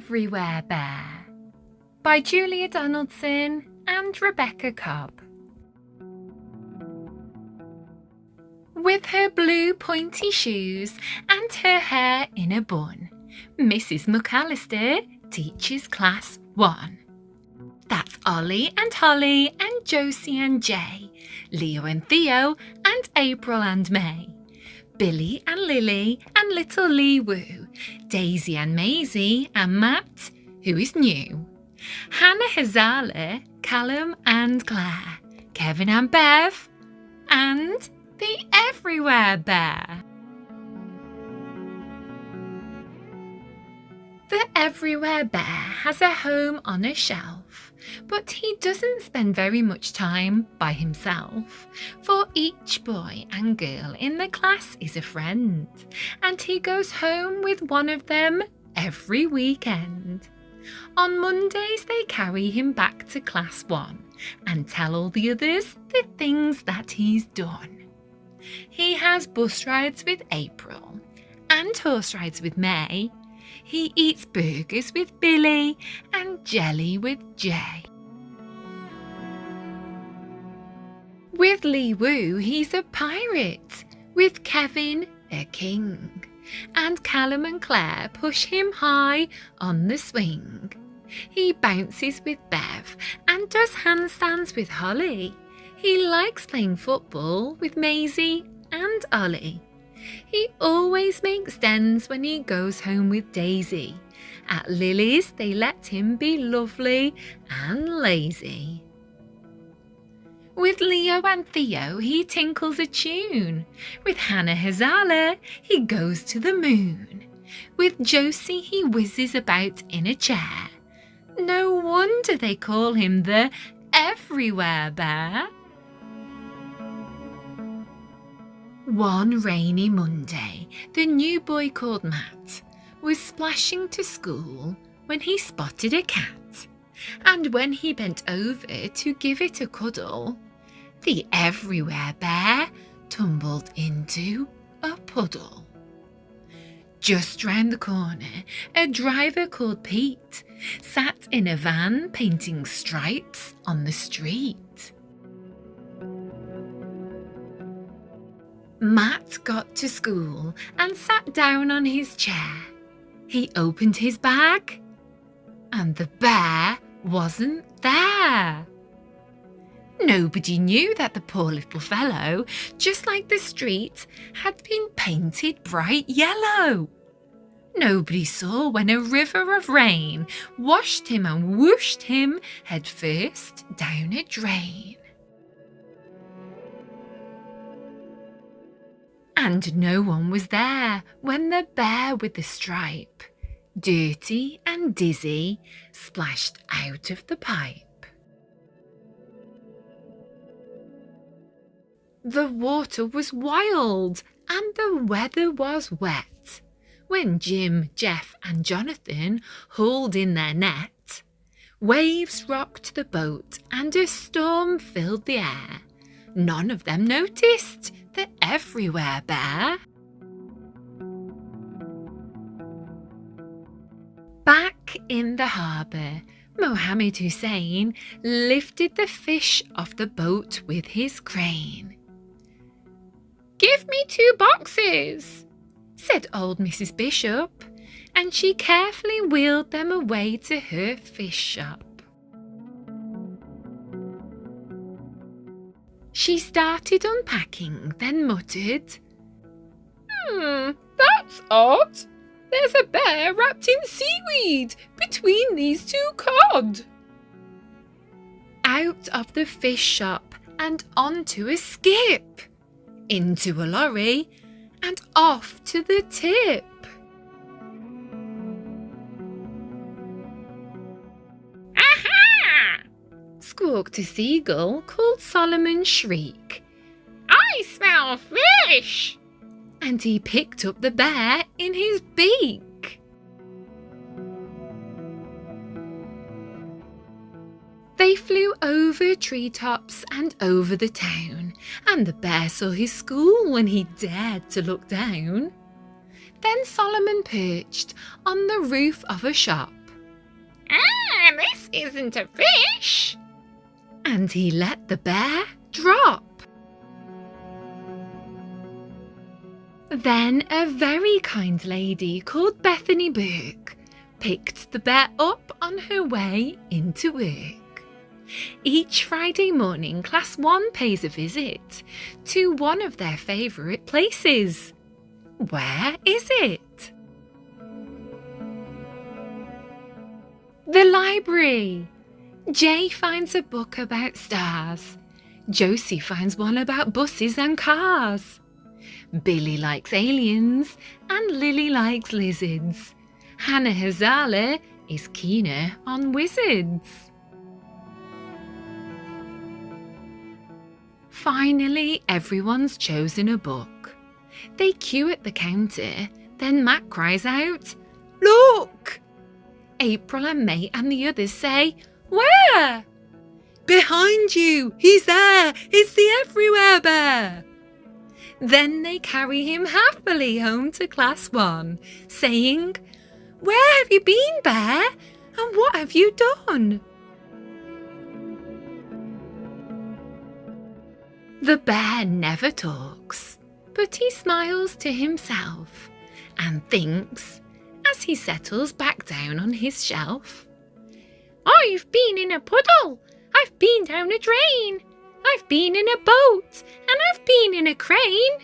Everywhere Bear by Julia Donaldson and Rebecca Cobb. With her blue pointy shoes and her hair in a bun, Mrs. McAllister teaches Class 1. That's Ollie and Holly and Josie and Jay, Leo and Theo and April and May, Billy and Lily and little Lee Woo, Daisy and Maisie and Matt, who is new, Hannah Hazala, Callum and Claire, Kevin and Bev, and the Everywhere Bear. The Everywhere Bear has a home on a shelf, but he doesn't spend very much time by himself, for each boy and girl in the class is a friend, and he goes home with one of them every weekend. On Mondays they carry him back to Class 1 and tell all the others the things that he's done. He has bus rides with April and horse rides with May. He eats burgers with Billy and jelly with Jay. With Lee Woo, he's a pirate. With Kevin, a king. And Callum and Claire push him high on the swing. He bounces with Bev and does handstands with Holly. He likes playing football with Maisie and Ollie. He always makes dens when he goes home with Daisy. At Lily's they let him be lovely and lazy. With Leo and Theo he tinkles a tune. With Hannah Hazala he goes to the moon. With Josie he whizzes about in a chair. No wonder they call him the Everywhere Bear. One rainy Monday, the new boy called Matt was splashing to school when he spotted a cat, and when he bent over to give it a cuddle, the Everywhere Bear tumbled into a puddle. Just round the corner, a driver called Pete sat in a van painting stripes on the street. Matt got to school and sat down on his chair. He opened his bag, and the bear wasn't there. Nobody knew that the poor little fellow, just like the street, had been painted bright yellow. Nobody saw when a river of rain washed him and whooshed him head first down a drain. And no one was there when the bear with the stripe, dirty and dizzy, splashed out of the pipe. The water was wild and the weather was wet. When Jim, Jeff and Jonathan hauled in their net, waves rocked the boat and a storm filled the air. None of them noticed the Everywhere Bear. Back in the harbour, Mohammed Hussein lifted the fish off the boat with his crane. "Give me 2 boxes," said old Mrs. Bishop, and she carefully wheeled them away to her fish shop. She started unpacking, then muttered, "That's odd. There's a bear wrapped in seaweed between these 2 cod." Out of the fish shop and onto a skip, into a lorry and off to the tip. Squawked a seagull called Solomon Shriek. "I smell fish!" And he picked up the bear in his beak. They flew over treetops and over the town, and the bear saw his school when he dared to look down. Then Solomon perched on the roof of a shop This isn't a fish. And he let the bear drop. Then a very kind lady called Bethany Burke picked the bear up on her way into work. Each Friday morning, Class 1 pays a visit to one of their favourite places. Where is it? The library. Jay finds a book about stars. Josie finds one about buses and cars. Billy likes aliens and Lily likes lizards. Hannah Hazala is keener on wizards. Finally, everyone's chosen a book. They queue at the counter, then Matt cries out, "Look!" April and May and the others say, "Where?" "Behind you! He's there! It's the Everywhere Bear!" Then they carry him happily home to Class 1, saying, "Where have you been, Bear? And what have you done?" The bear never talks, but he smiles to himself and thinks, as he settles back down on his shelf, "I've been in a puddle, I've been down a drain, I've been in a boat, and I've been in a crane,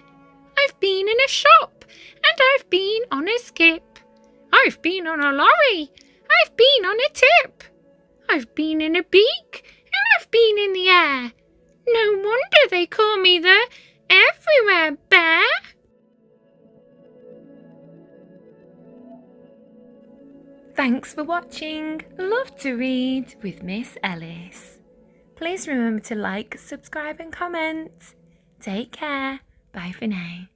I've been in a shop, and I've been on a skip, I've been on a lorry, I've been on a tip, I've been in a beak, and I've been in the air. No wonder they call me the Everywhere Bear." Thanks for watching Love to Read with Miss Ellis. Please remember to like, subscribe and comment. Take care. Bye for now.